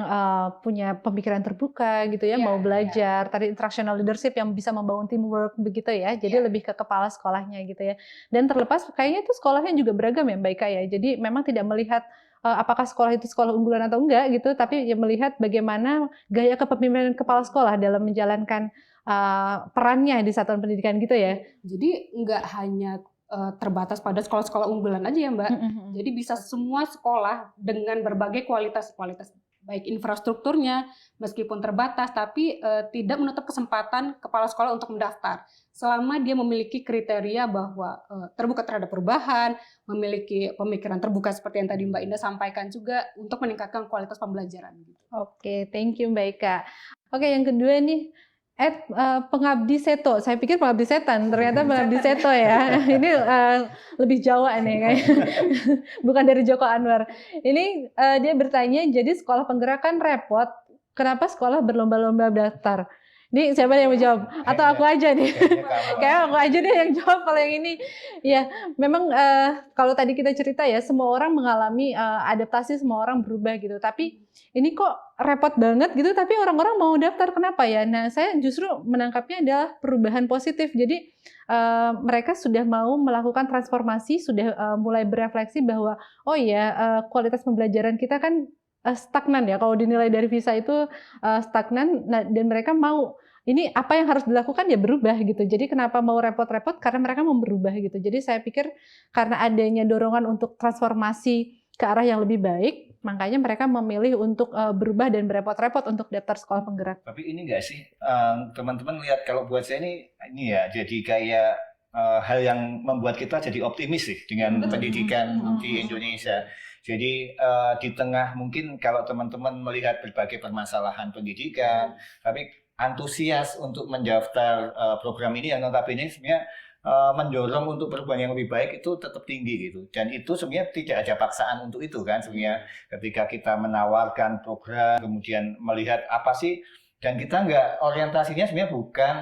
punya pemikiran terbuka gitu ya, mau belajar, tadi instructional leadership yang bisa membangun teamwork begitu ya, jadi lebih ke kepala sekolahnya gitu ya. Dan terlepas kayaknya itu sekolahnya juga beragam ya Mbak Ika ya, jadi memang tidak melihat apakah sekolah itu sekolah unggulan atau enggak gitu, tapi ya melihat bagaimana gaya kepemimpinan kepala sekolah dalam menjalankan perannya di satuan pendidikan gitu ya. Jadi nggak hanya terbatas pada sekolah-sekolah unggulan aja ya Mbak. Jadi bisa semua sekolah dengan berbagai kualitas baik infrastrukturnya meskipun terbatas, tapi tidak menutup kesempatan kepala sekolah untuk mendaftar selama dia memiliki kriteria bahwa terbuka terhadap perubahan, memiliki pemikiran terbuka seperti yang tadi Mbak Indah sampaikan juga untuk meningkatkan kualitas pembelajaran. Oke, thank you Mbak Ika. Oke, yang kedua nih, pengabdi seto. Saya pikir pengabdi setan, ternyata pengabdi seto ya. Ini lebih Jawa nih kayaknya. Bukan dari Joko Anwar. Ini dia bertanya, jadi sekolah penggerak kan repot, kenapa sekolah berlomba-lomba daftar? Ini siapa yang mau jawab? Atau aku aja nih? Kayak aku aja deh yang jawab kalau yang ini. Ya, memang kalau tadi kita cerita ya, semua orang mengalami adaptasi, semua orang berubah gitu. Tapi ini kok repot banget gitu, tapi orang-orang mau daftar, kenapa ya? Nah, saya justru menangkapnya adalah perubahan positif. Jadi mereka sudah mau melakukan transformasi, sudah mulai berefleksi bahwa oh ya, kualitas pembelajaran kita kan stagnan ya, kalau dinilai dari visa itu stagnan, dan mereka mau ini apa yang harus dilakukan ya berubah gitu. Jadi kenapa mau repot-repot? Karena mereka mau berubah gitu. Jadi saya pikir karena adanya dorongan untuk transformasi ke arah yang lebih baik, makanya mereka memilih untuk berubah dan berepot-repot untuk daftar sekolah penggerak. Tapi ini enggak sih, teman-teman lihat, kalau buat saya ini ya jadi kayak hal yang membuat kita jadi optimis sih dengan pendidikan di Indonesia. Jadi di tengah mungkin kalau teman-teman melihat berbagai permasalahan pendidikan, tapi antusias untuk mendaftar program ini yang notabene sebenarnya mendorong untuk perubahan yang lebih baik itu tetap tinggi gitu. Dan itu sebenarnya tidak ada paksaan untuk itu kan sebenarnya, ketika kita menawarkan program kemudian melihat apa sih, dan kita nggak, orientasinya sebenarnya bukan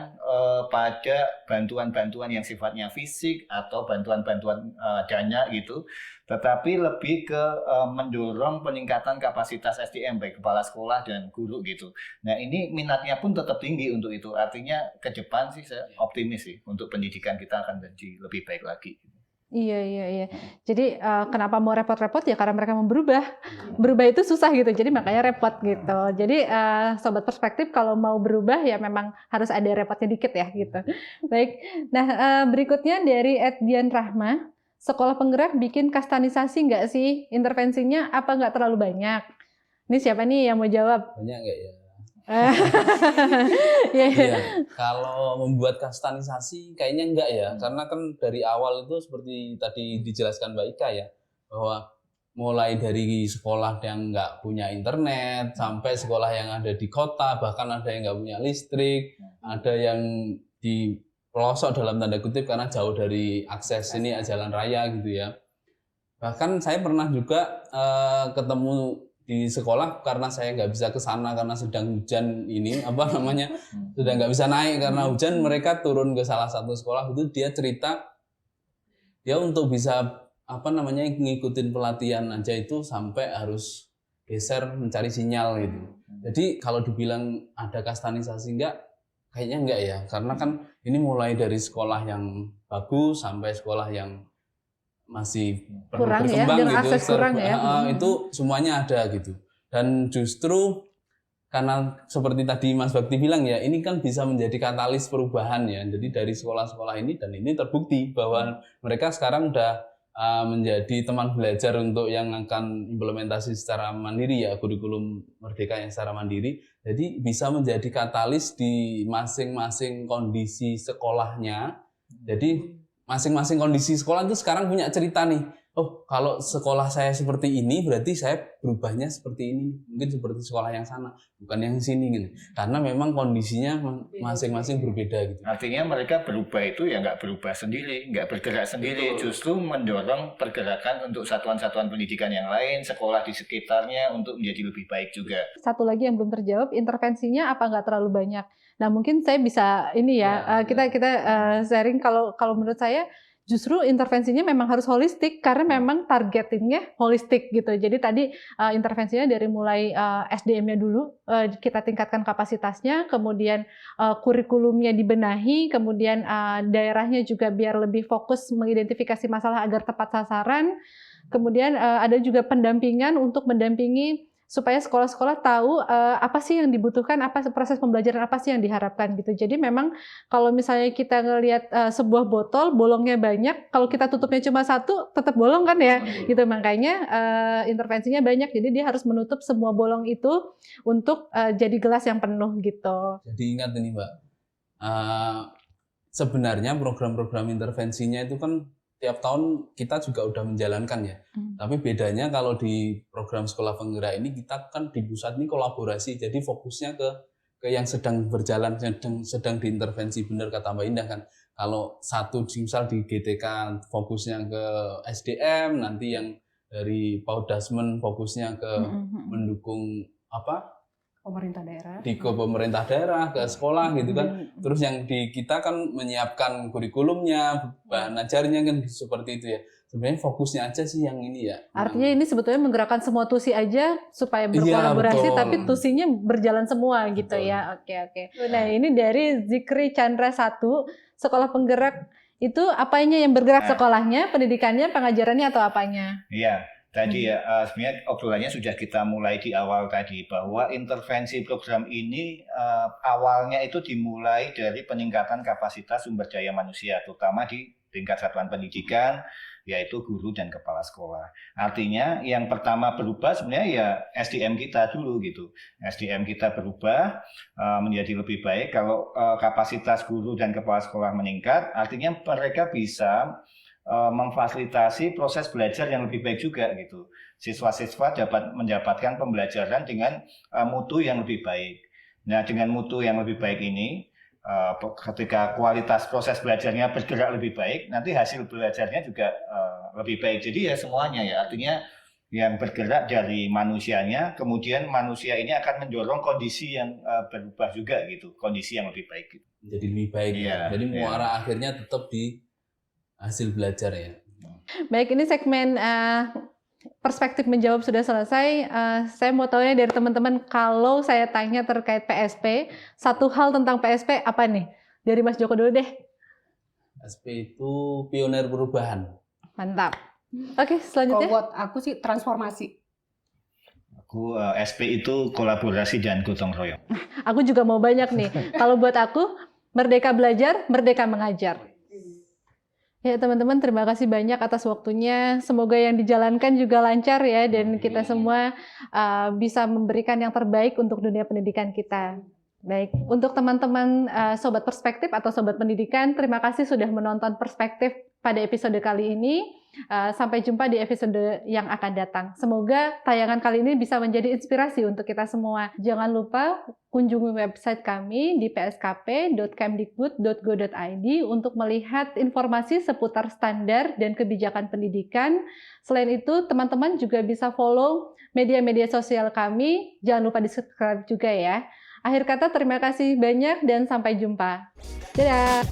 pada bantuan-bantuan yang sifatnya fisik atau bantuan-bantuan dana gitu, tetapi lebih ke mendorong peningkatan kapasitas SDM baik kepala sekolah dan guru gitu. Nah ini minatnya pun tetap tinggi untuk itu. Artinya ke depan sih saya optimis sih untuk pendidikan kita akan jadi lebih baik lagi. Iya. Jadi kenapa mau repot-repot ya karena mereka mau berubah. Berubah itu susah gitu, jadi makanya repot gitu. Jadi sobat perspektif kalau mau berubah ya memang harus ada repotnya dikit ya gitu. Baik. Nah berikutnya dari Dian Rahma, sekolah penggerak bikin kastanisasi nggak sih? Intervensinya apa nggak terlalu banyak? Ini siapa nih yang mau jawab? Banyak nggak ya? Ya, Iya, kalau membuat kastanisasi kayaknya enggak ya, karena kan dari awal itu seperti tadi dijelaskan Mbak Ika ya, bahwa mulai dari sekolah yang nggak punya internet, sampai sekolah yang ada di kota, bahkan ada yang nggak punya listrik, ada yang di pelosok dalam tanda kutip karena jauh dari akses ini jalan raya gitu ya. Bahkan saya pernah juga ketemu di sekolah karena saya nggak bisa ke sana karena sedang hujan ini sudah nggak bisa naik karena hujan, mereka turun ke salah satu sekolah itu dia cerita dia untuk bisa ngikutin pelatihan aja itu sampai harus geser mencari sinyal gitu. Jadi kalau dibilang ada kastanisasi kayaknya enggak ya, karena kan ini mulai dari sekolah yang bagus sampai sekolah yang masih perlu kurang ya, berkembang dengan gitu, akses kurang ya. itu semuanya ada gitu. Dan justru karena seperti tadi Mas Bakti bilang ya, ini kan bisa menjadi katalis perubahan ya. Jadi dari sekolah-sekolah ini, dan ini terbukti bahwa mereka sekarang udah menjadi teman belajar untuk yang akan implementasi secara mandiri ya, kurikulum Merdeka yang secara mandiri. Jadi bisa menjadi katalis di masing-masing kondisi sekolahnya. Jadi masing-masing kondisi sekolah itu sekarang punya cerita nih. Oh, kalau sekolah saya seperti ini, berarti saya berubahnya seperti ini. Mungkin seperti sekolah yang sana, bukan yang sini gitu. Karena memang kondisinya masing-masing berbeda gitu. Artinya mereka berubah itu ya nggak berubah sendiri, nggak bergerak sendiri, justru mendorong pergerakan untuk satuan-satuan pendidikan yang lain, sekolah di sekitarnya untuk menjadi lebih baik juga. Satu lagi yang belum terjawab, intervensinya apa nggak terlalu banyak? Nah, mungkin saya bisa ini ya, kita sharing kalau menurut saya justru intervensinya memang harus holistik karena memang targetingnya holistik gitu. Jadi tadi intervensinya dari mulai SDM-nya dulu kita tingkatkan kapasitasnya, kemudian kurikulumnya dibenahi, kemudian daerahnya juga biar lebih fokus mengidentifikasi masalah agar tepat sasaran. Kemudian ada juga pendampingan untuk mendampingi supaya sekolah-sekolah tahu apa sih yang dibutuhkan, apa proses pembelajaran apa sih yang diharapkan gitu. Jadi memang kalau misalnya kita ngelihat sebuah botol bolongnya banyak, kalau kita tutupnya cuma satu tetap bolong kan ya, gitu. Makanya intervensinya banyak. Jadi dia harus menutup semua bolong itu untuk jadi gelas yang penuh gitu. Jadi ingat ini Mbak, sebenarnya program-program intervensinya itu kan tiap tahun kita juga udah menjalankan ya. Tapi bedanya kalau di program sekolah penggerak ini kita kan di pusat ini kolaborasi. Jadi fokusnya ke yang sedang berjalan, sedang diintervensi, benar kata Mbak Indah kan. Kalau satu misal di GTK fokusnya ke SDM, nanti yang dari Paudasmen fokusnya ke mendukung pemerintah daerah. Ke pemerintah daerah, ke sekolah gitu kan. Terus yang di kita kan menyiapkan kurikulumnya, bahan ajarnya kan seperti itu ya. Sebenarnya fokusnya aja sih yang ini ya. Artinya ini sebetulnya menggerakkan semua tusi aja supaya berkolaborasi, betul. Tapi tusinya berjalan semua gitu ya. Oke. Nah ini dari Zikri Chandra 1, sekolah penggerak itu apanya yang bergerak sekolahnya, pendidikannya, pengajarannya atau apanya? Iya. Tadi ya, sebenarnya obrolannya sudah kita mulai di awal tadi, bahwa intervensi program ini awalnya itu dimulai dari peningkatan kapasitas sumber daya manusia, terutama di tingkat satuan pendidikan, yaitu guru dan kepala sekolah. Artinya yang pertama berubah sebenarnya ya SDM kita dulu gitu. SDM kita berubah menjadi lebih baik. Kalau kapasitas guru dan kepala sekolah meningkat, artinya mereka bisa memfasilitasi proses belajar yang lebih baik juga gitu. Siswa-siswa dapat mendapatkan pembelajaran dengan mutu yang lebih baik. Nah, dengan mutu yang lebih baik ini, ketika kualitas proses belajarnya bergerak lebih baik, nanti hasil belajarnya juga lebih baik. Jadi ya semuanya ya, artinya yang bergerak dari manusianya, kemudian manusia ini akan mendorong kondisi yang berubah juga gitu, kondisi yang lebih baik. Gitu. Jadi lebih baik ya. Jadi muara akhirnya tetap di hasil belajar ya. Baik, ini segmen perspektif menjawab sudah selesai. Saya mau tahu dari teman-teman, kalau saya tanya terkait PSP, satu hal tentang PSP apa nih? Dari Mas Joko dulu deh. PSP itu pionir perubahan. Mantap. Oke, selanjutnya. Kalau buat aku sih transformasi. Aku SP itu kolaborasi dan gotong royong. Aku juga mau banyak nih. Kalau buat aku, merdeka belajar, merdeka mengajar. Ya teman-teman, terima kasih banyak atas waktunya. Semoga yang dijalankan juga lancar ya, dan kita semua bisa memberikan yang terbaik untuk dunia pendidikan kita. Baik, untuk teman-teman Sobat Perspektif atau Sobat Pendidikan, terima kasih sudah menonton Perspektif pada episode kali ini. Sampai jumpa di episode yang akan datang. Semoga tayangan kali ini bisa menjadi inspirasi untuk kita semua. Jangan lupa kunjungi website kami di pskp.kemdikbud.go.id untuk melihat informasi seputar standar dan kebijakan pendidikan. Selain itu, teman-teman juga bisa follow media-media sosial kami. Jangan lupa di-subscribe juga ya. Akhir kata, terima kasih banyak dan sampai jumpa. Dadah!